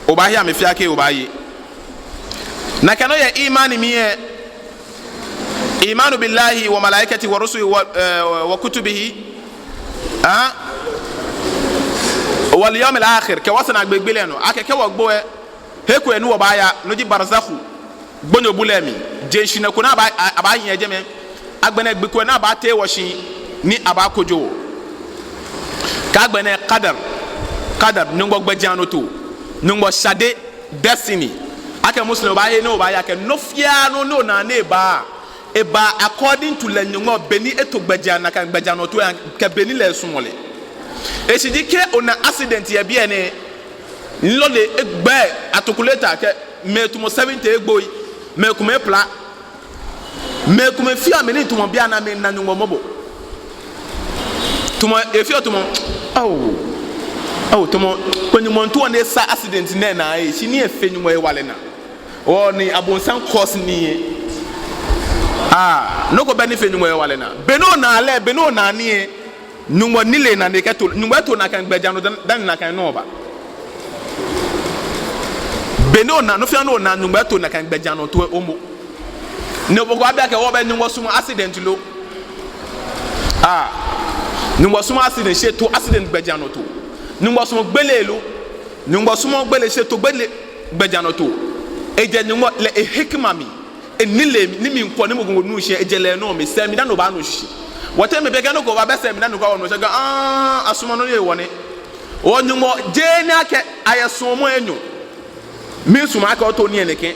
o ba hia me fi aka o ba ye na kano ya imani miye imanu billahi wa malaikati wa rusuli wa kutubihi wal yawm al akhir ke wasana gbegbele no akeke wo gbo he ko enu wo ba ya no ji barzakhu gbonyo bulemi je shine ko na aba yin ejeme agbene gbe ko na ba te wo shi ni aba kojo ka agbene qadar nungbo gbejano to nungbo shade destiny ake muslim ba he no ba ya ke no fia no na ba according to le nyungo beni eto gbejana kan gbejano to ke beni le sunwole esidi ke ona accident ya bia ne nlole egbe atokuleta ke metumo 70 egboyi mekume pla mekume fi ameni tumo bia na me na nyungo mobo tumo efio tumo tumo kwenye montu one sa accident ne na e shi ni efe nyungo e wale na o ni abonsan course ni no ko benefit nyungo e wale na beno na ni nyungo nile na ne keto nyungo to na kan gbejano dan na kan no ba beno na no fia no na nyungo to na kan gbejano to omo ne obo abia ke wo be nyungo sumo accident lo nyungo sumo accident she to accident gbejano to nyungo sumo gbelelo nyumba sumo gbele se to gbele gbejano to eje nyumba le hikma mi enile ni mi nko ni mo gongo nu hye ejele no me se mi da no ba no hye wote me bega no go ba be se mi da no go no se ga asumo no ye woni o nyumba je ni ake ayeso mo enyu mi suma aka to ni eneke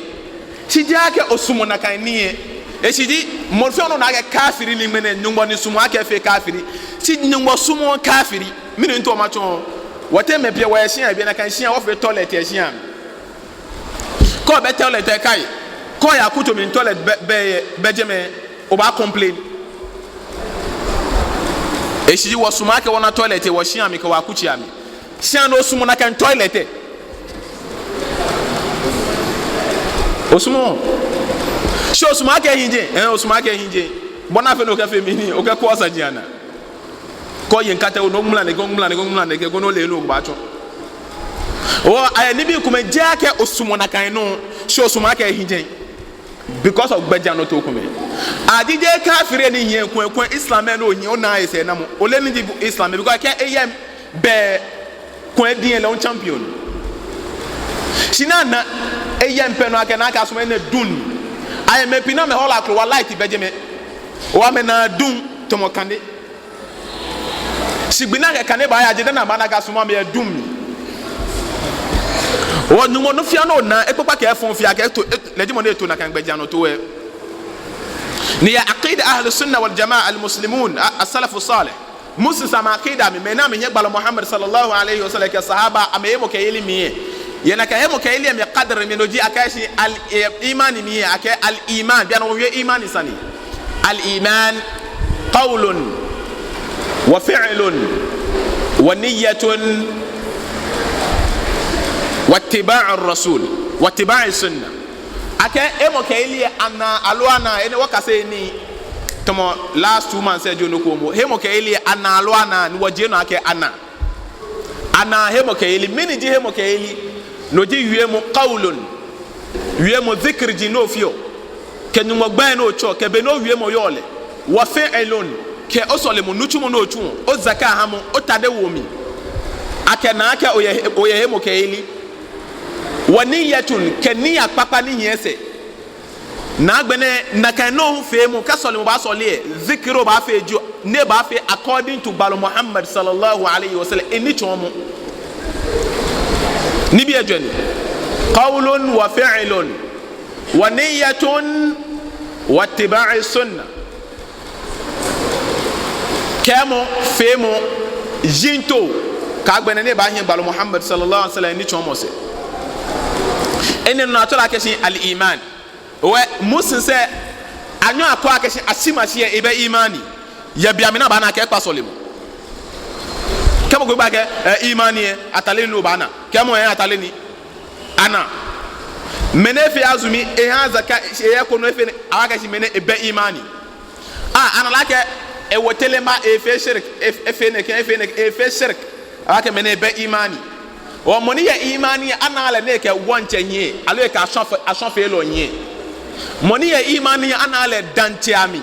si je ake osumo na kan ni esidi mo fe no na ake kafiri ni mene nyumba ni sumo ake fe kafiri si nyumba sumo kafiri mi ni nto ma chon wote me pie wa hye bi na kan hye wo fe toilet hye ko be toilet kai ko ya kuto min toilet be jeme o ba complain esidi wo suma ake wona toilet wo hye ami ko wa kuchi ami hye no sumo na kan toilet osumo sho osuma ake hinje osuma ake hinje bona fe no ka fe mini o ka ko osajiana ko yin kata no gumla ne go no le no ba cho o ay ni bi kuma jake osumo na kan no sho osuma ake hinje because of gbajano to kuma adije kafire ni yen kwen islam e no yin o na ese na mo o le ni di islam because ke eyem be kwen din le on champion sinana eyem pe no ake na aka so me dun I me pina me hola kro wa light bejeme o me na dun to mo kande sigbina ke kane ba ya je na ba na ga so me dun o numo no fia no na epopa ke fon fia ke to le di mo na to na kan gbeja no to we ni ya aqida ahli sunna wal jamaa al muslimun as-salaf as-salih musu sama aqida me na me nyebala muhammad sallallahu alaihi wasallam ke sahaba ameyemo ke ilimi yana ka hemo ka ile mi qadar mi noji akashi al iman mi ake al iman biano wi iman sani al iman qawlun wa fi'lun wa niyyatun wa ittiba' ar-rasul wa ittiba' as-sunnah ake hemo ka ile ana alwana ene wakase ni tomo last 2 months e jono ko mo hemo ka ile ana alwana ni wajeno ake ana hemo ka ile mini ji hemo ka ile no ji wiemo qawlun wiemo dhikr ji no fio ke nyumo gban no cho ke be no wiemo yole wa fi'lun ke osole mo nuchumo no chu o zaka ha mo o tade womi ake na ake oye hemo ke ili wa niyatun ke niya papa ni yese na gbene na kan no hu fe mo ka sole mo ba sole zikro ba fe ju ne ba fe according to balo muhammad sallallahu alaihi wasallam eni chomo nibi ajeni qawlun wa fi'lun wa niyyatun wa ittiba'i sunnah kemo femo jinto ka gbene ne ba hin balo muhammad sallallahu alaihi wasallam ni chomo se enen na to la keshi al iman we musin se anyo akwa keshi asima sie ebe imani ya biamina ba na ke pasole mo kemo go ba ke imani atale no ba na kemo atale ni ana menefi azumi zaka ko no efe awaka shi mene ebe imani ana lake wotelema efe shirk efe shirk awaka mene ebe imani o moni ya imani ana ala ne ke wonche nye alo ka ashofe lo nye moni ya imani ana ala dantiami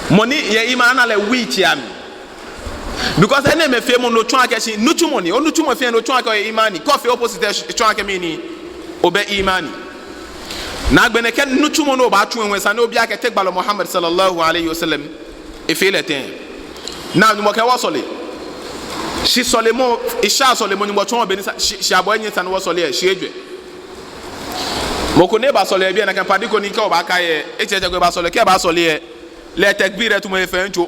moni ya imani ana ala wichiami because ene me fe mo no twa keshi nuchumo ni onu chumo fe no twa ka imani ko fe opposite twa ka mini obe imani na gbene ken nuchumo no ba twa enwe sa na obi aka tegbalo muhammad sallallahu alaihi wasallam e fe leten na mo ke wasole shi sole mo isha sole mo nyumba twa be ni shi abo enyi sa no wasole shi edwe mo ko ne ba sole bi na kan padiko ni ka o ba ka ye echeje go ba sole ke ba sole le takbir tu mo e fe ncho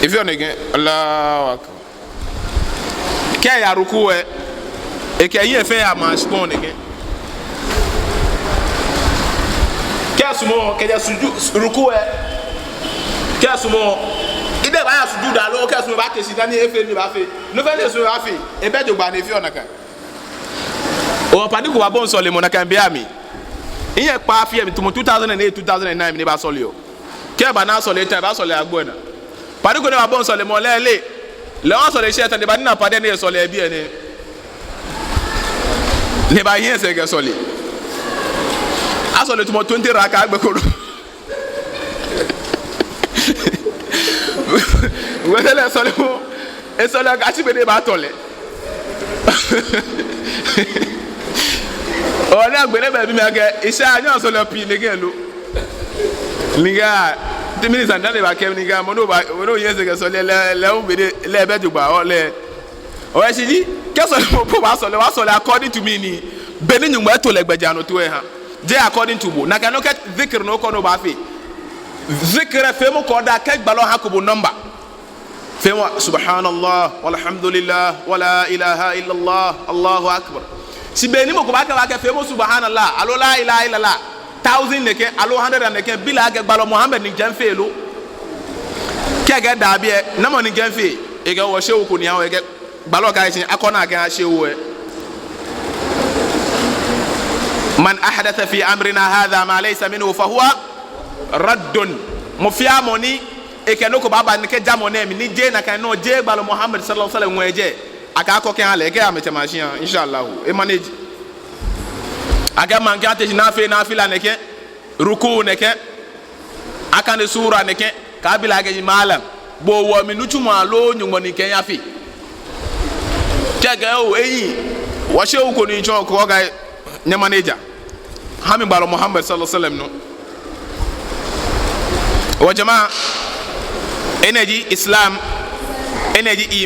if you again Allah akbar ke ya ruku e ke yin fe ya ma spon again ke sumo ke ya suju ruku ke sumo ide ba ya suju da lo ke sumo ba ke sidani e fe mi ba fe no fe le so ba fe e be jogba na fi onaka o padi ko ba bon so le mo na kan bia mi iye pa fi mi 2008 2009 ni ba so le o ke ba na so le ta ba so le agbo na padi ko ne ba bon so le mo le won so le se tan de ba ni na padi ne so le bi ene le ba yin se ke so le aso le tumo 20 raka agbe ko wele so le mo e so le ga ti be de ba to le ona gbene ba bi me ga isa anya so le pi ne ga lo liga 10 minutes and then ba kem ni ga mo no yese ga so le o be le be jugba o le o e siji ke so le po ba so le according to me ni beni nyum eto le gbaja no to e ha je according to bo na ka no ke zikr no ko no ba fi zikr fe mo ko da ke gbalo ha ko bo number fe mo subhanallah walhamdulillah wala ilaha illa allah allahu akbar si beni mo ko ba ka fe mo subhanallah alo la ilaha illa allah 1000 neke alo 100 neke bila ga gbalo muhammad ni jan fe lo ke ga da bi e na mo ni jan fe e ga wo shewu ko ni ha e ga gbalo ga tin akona ga shewu e man ahdatha fi amrina hadha ma laysa minhu fa huwa raddun mufia moni e ke no ko baba ni ke jamo ne mi ni je na kan no je gbalo muhammad sallallahu alaihi wasallam weje aka ko ke ale ke amete machine inshallah e manage aga man ga te na fi la ne ke ruku ne ke aka ne sura ne ke ka bila ga malam bo wo mi nuchu mo alo nyumo ni ke ya fi jaga o eyi wa shewu ko ni cho ko ga ne manager hami balo muhammad sallallahu alaihi wasallam no wa jamaa energy islam energy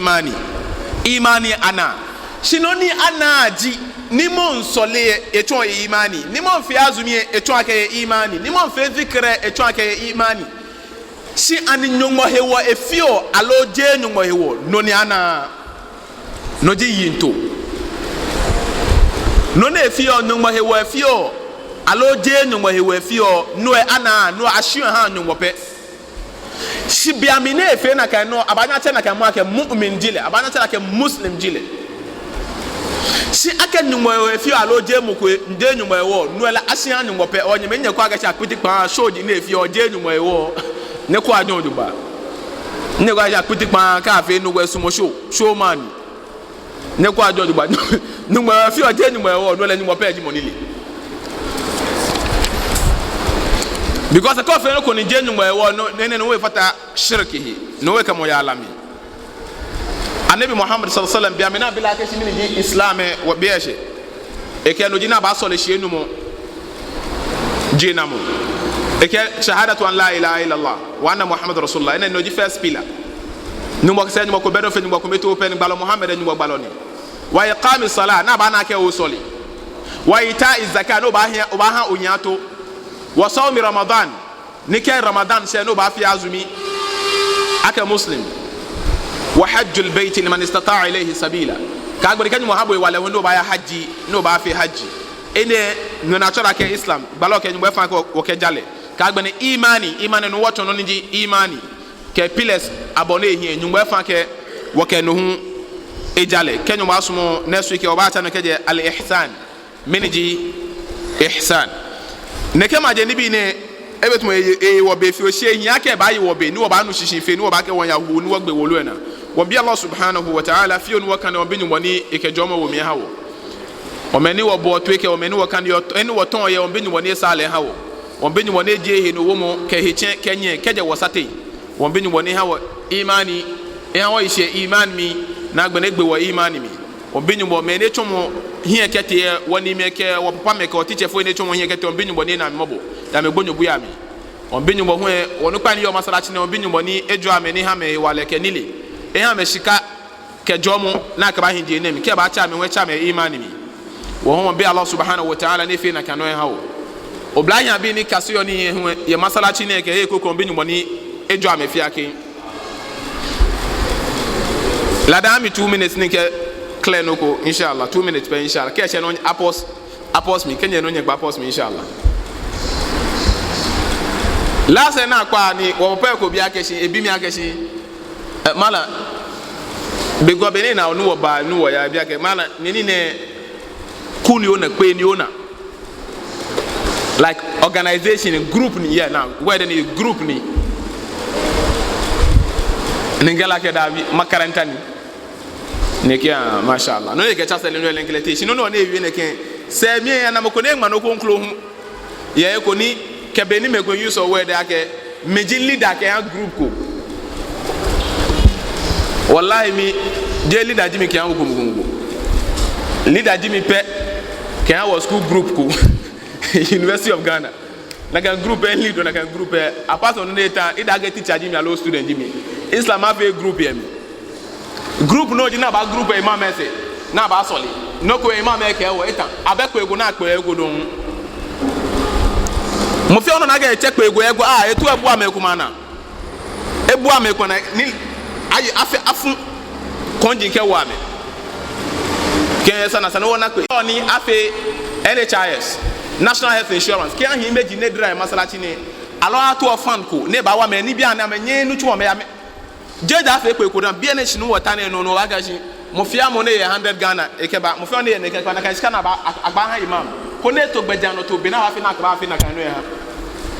imani ana sinoni anaji ni mon sole eto imani ni mon fi azumi eto ake imani ni mon fi zikre eto ake imani si ani nyongo hewo efio alo je nyongo hewo noni ana noji yinto noni efio nyongo hewo efio alo je nyongo hewo efio no ana no ashu ha nyongo pe si biamine efe na kan no abanya te na kan mo ake mu'min jile abanya te na kan muslim jile si ake nyongo efio alo je mu ko nde nyongo hewo no la asia nyongo pe onye menye ko aga cha kuti pa shoji na efio je nyongo hewo ne ko adon oduba ne ko aga kuti pa ka fe no wesu mo show man ne ko adon oduba nyongo efio je nyongo hewo no la nyongo pe ji monile because the coffee no ko ni je nyongo hewo no ne we fata shirkihi no we kamo ya alami anabi muhammad sallallahu alaihi wasallam bi amina bila ke shimini di islam wa biashe e ke no jina ba so le shenu mo jina mo e ke shahadatu an la ilaha illa allah wa anna muhammad rasulullah ene no di first pillar no mo se no ko bedo fe no ko meto pe ni balo muhammad ni mo balo ni wa iqami salat na ba na ke o soli wa ita'i zakat no ba ha onyato wa sawmi ramadan ni ke ramadan se no ba fi azumi aka muslim wa hajjul bayt liman istata'a ilayhi sabila ka gbori kan mo habo wala wondo ba ya haji no ba fi haji ene no na chora ke islam balo ke nybo fa ko ke jale ka gbani imani no woto no nji imani ke pillars abone hi nybo fa ke wo ke no hu e jale ke nybo asumo next week o ba ta no ke je al ihsan miniji ihsan ne ke ma je ni bi ne ebetum wo be fi o she hi ake ba yi wo be ni wo ba no shishin fe ni wo ba ke won ya hu ni wo gbe wolu na wo bi allah subhanahu wa ta'ala fi on wo kan o bi nyumo ni e ke jomo wo mi hawo o meni wo bo to e ke o meni wo kan yo eni wo ton ye o bi nyumo ni sale hawo o bi nyumo ni je he no wo mo ke he chen kenye ke je wo sate wo bi nyumo ni hawo imani e hawo ishe iman mi na gbe ne gbe wo imani mi o bi nyumo me ne chomo hie kete ye woni me ke wo papa me ke o teacher fo ne chomo hie kete o bi nyumo ni na mobo ya me gbonyo bu ya mi o bi nyumo hu e wonu kwa ni yo masalachi ne o bi nyumo ni ejo ame ni ha me wale ke nile e ha me shika ke jomo na ka ba hindi ne mi ke ba cha me we cha me imani mi wo ho be allah subhanahu wa ta'ala ne fi na kanu e hawo o blanya bi ni kasiyo ni hu ye masalachi ne ke e ko bi nyumo ni ejo ame fi ake la dami 2 minutes ni ke clear no ko inshallah 2 minutes pe inshallah ke che no apos mi kenye no nye gba apos mi inshallah la se na kwa ni wo pe ko bi akeshi ebi mi akeshi mala be go be ni na onu wo ba nu wo ya bi ake mala ni ne kuni ona pe ni ona like organization group ni yeah now where the group ni ngala ke da bi makaranta ni ne ke mashallah no ne ke chasele no lenkelete shi no no ne wi ne ke se mi ya na mo ko ne ma no ko nklo hu ye ko ni ke be ni me go use o word ake meji leader ke group ko wallahi mi je leader jimi ke an ko mugungu leader Jimmy Pe can I was school group ko University of Ghana na kan group en lead na kan group apart on the time it get teacher Jimmy allow student Jimmy Islam have a group here group no di na ba group imam say na ba soli no ko imam e ke wo etan abeko ego na akpo ego don mo fi ono na ga check ego etu ebu ameku mana ebu ameku na ni ayi afu konji ke wa me ke sana wona ko oni afi NHIS National Health Insurance ke ahi meji ne dry masalachi ni alo ato ofan ko ne ba wa me ni bia na me nye nu tuwo me ya me jeja afi ko dan bia ne chinu water ne no waga shi mo fi amo ne 100 Ghana ekeba mo fi ne ne ke na kan sika na ba agba ha imam ko ne to gbeja no to bi na wa fi na ka fi na kan no ya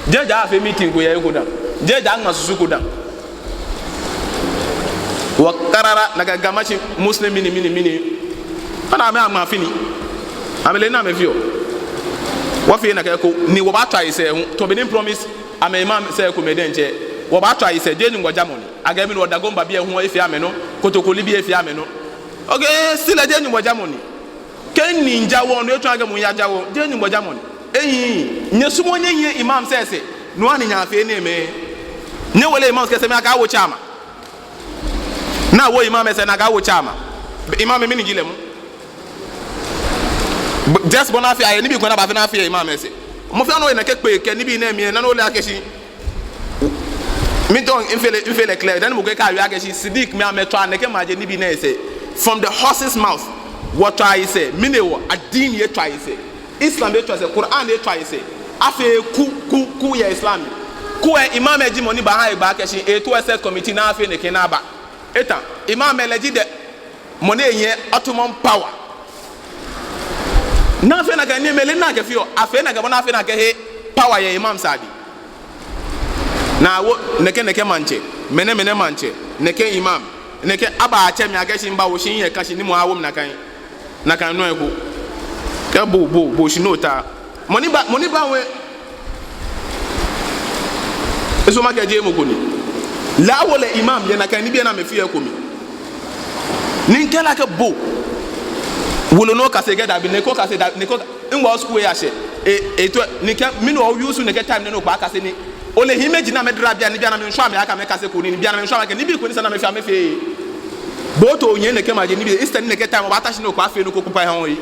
jeja afi meeting ko ya ko dan jeja na susu ko dan wa karara na ga machi muslim mini ana me ama fini amele na me fio wa fi na ka ko ni wo ba try say hu to be ni promise am imam say ko me denche wo ba try say je ni ngoja money aga mi no da gomba bi hu efi ame no kotokoli bi efi ame no okay still je ni ngoja money ken ni nja wo no etu aga mu ya jawo je ni ngoja money eyi nyesu mo nye imam say say no ani nya afi ni me nye wole imam say me aka wo chama na wo imam say na ga wo chama imam me ni gile mu just bona fi aye ni bi ko na ba fi na fi imam ese mo fi anu e na ke pe ke ni bi na mi na no le akeshi mi don infele clear then mo ke ka wi akeshi Siddiq me ameto aneke maje ni bi na ese from the horse's mouth what I say mi ne wo adin ye try say Islam ye try say Quran ye try say afi ku ya Islam ku e imam eji mo ni ba ha e ba akeshi e to set committee na afi ne ke na ba eta imam eleji de mo ne yen automum power na fe na ga ni mele na ga fio afe na ga bona afe na ga he power ya imam sadi na wo neke manche mene manche neke imam neke aba ache mi aga shin ba wo shin ye kashi ni mo awom na kan no eko ka bo shi nota moni ba we eso ma ga je mo koni la wo le imam ye na kan ni bi na me fie ko mi ni nkela ka bo wolo no kase get abi neko kase da neko nwa school ya she to nika mi no use neke time no ba kase ni ole himeji na medra bia ni bia na me nhwa me aka me kase ko ni bia na me nhwa me ka ni bi ko ni sana me fa me fe boto onye neke maje ni bi instead neke time ba tashi no ko afi no ko kupa han yi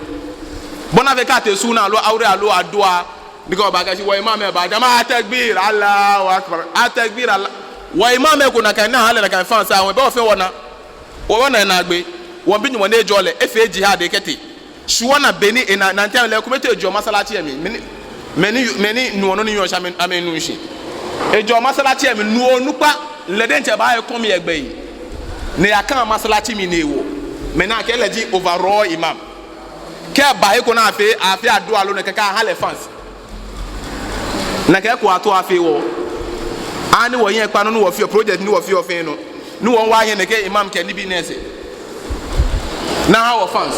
bona ve ka te su na alo aure alo adoa niko ba ga shi wa imam e ba jama takbir Allahu akbar atakbir Allah wa imam e ko na kan na hale na kan fan sa won be o fe wona na gbe won bi nyimo na ejole efe jihad ekete shuwana beni ena na ntam le kumete ejo masalachi emi meni nuono ni yosha amenu shi ejo masalachi emi nuonupa lede nche ba e kom ye gbe yi ne aka masalachi mi newo mena ke leji overall imam ke ba e ko na afi ado alo ne kaka hale fans na ke ko ato afi wo ani wo yen pa no wo fi project ni wo fi ofin no ni won wa yen ne ke imam ke ni bi nese na our fans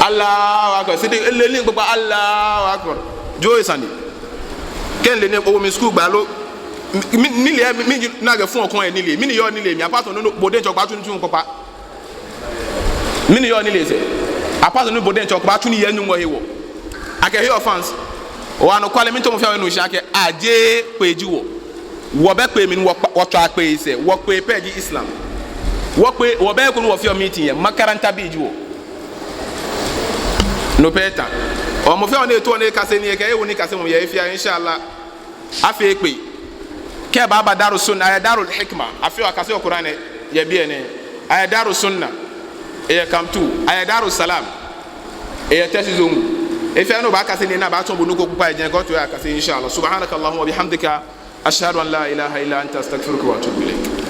Allahu akbar sidi eleli gbogbo Allahu akbar joy sani ken le ne o mi school gba lo mi le mi na ga fun okun e ni le mi ni yo ni le mi apart no bode ncho gba tun tun popa mi ni yo ni le se apart no bode ncho gba tun ye nu mo hewo ake your fans o anu kwale mi to mo fi awenu sha ke aje peji wo be pe mi wo twa pe se wo pe page Islam wo be ko no fi meeting ye makaranta beji wo no peta o mo fi on e to ne kase ni e ke e woni kase mo ye fi inshallah afi pe ke baba darus sunna ay darul hikma afi wa kase Quran ye bi ene ay darus sunna e kam tu ay darus salam e tasizum e fi no ba kase ni na ba to bonu ko kupa je ko to ya kase inshallah subhanakallahumma wa bihamdika ashhadu an la ilaha illa anta astaghfiruka wa atubu ilaik.